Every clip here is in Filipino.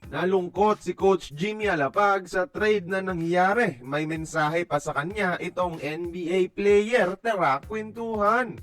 Nalungkot si Coach Jimmy Alapag sa trade na nangyari. May mensahe pa sa kanya itong NBA player. Tara, kwentuhan.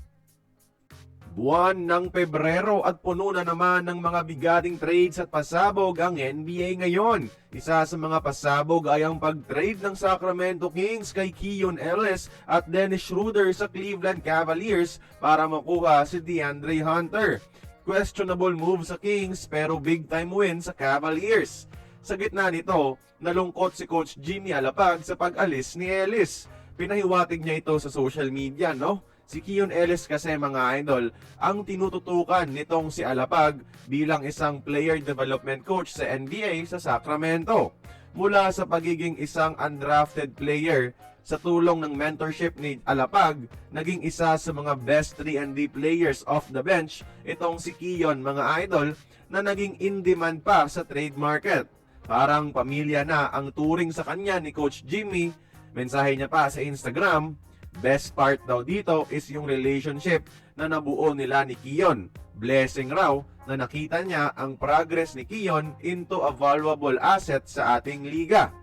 Buwan ng Pebrero at puno na naman ng mga bigating trades at pasabog ang NBA ngayon. Isa sa mga pasabog ay ang pag-trade ng Sacramento Kings kay Keon Ellis at Dennis Schroeder sa Cleveland Cavaliers para makuha si DeAndre Hunter. Questionable move sa Kings pero big time win sa Cavaliers. Sa gitna nito, nalungkot si Coach Jimmy Alapag sa pag-alis ni Ellis. Pinahiwatig niya ito sa social media, no? Si Keon Ellis kasi mga idol, ang tinututukan nitong si Alapag bilang isang player development coach sa NBA sa Sacramento. Mula sa pagiging isang undrafted player, sa tulong ng mentorship ni Alapag, naging isa sa mga best 3-and-D players off the bench itong si Keon mga idol na naging in-demand pa sa trade market. Parang pamilya na ang turing sa kanya ni Coach Jimmy. Mensahe niya pa sa Instagram, best part daw dito is yung relationship na nabuo nila ni Keon. Blessing raw na nakita niya ang progress ni Keon into a valuable asset sa ating liga.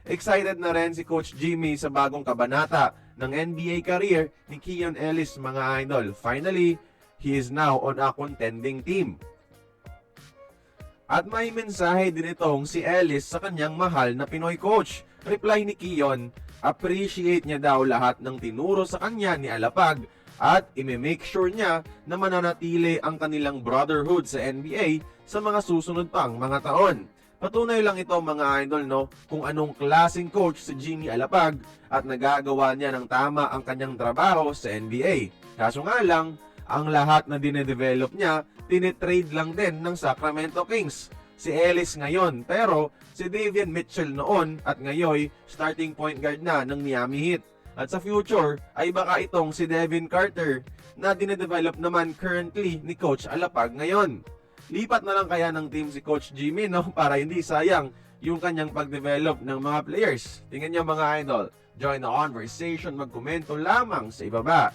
Excited na rin si Coach Jimmy sa bagong kabanata ng NBA career ni Keon Ellis mga idol. Finally, he is now on a contending team. At may mensahe din itong si Ellis sa kanyang mahal na Pinoy coach. Reply ni Keon, appreciate niya daw lahat ng tinuro sa kanya ni Alapag at ime-make sure niya na mananatili ang kanilang brotherhood sa NBA sa mga susunod pang mga taon. Patunay lang ito mga idol no kung anong klaseng coach si Jimmy Alapag at nagagawa niya ng tama ang kanyang trabaho sa NBA. Kaso nga lang, ang lahat na dinedevelop niya, tinitrade lang din ng Sacramento Kings. Si Ellis ngayon, pero si Davion Mitchell noon at ngayon starting point guard na ng Miami Heat. At sa future ay baka itong si Devin Carter na dinedevelop naman currently ni Coach Alapag ngayon. Lipat na lang kaya ng team si Coach Jimmy no para hindi sayang yung kanyang pag-develop ng mga players. Tingnan niyo mga idol, join the conversation, magkomento lamang sa ibaba.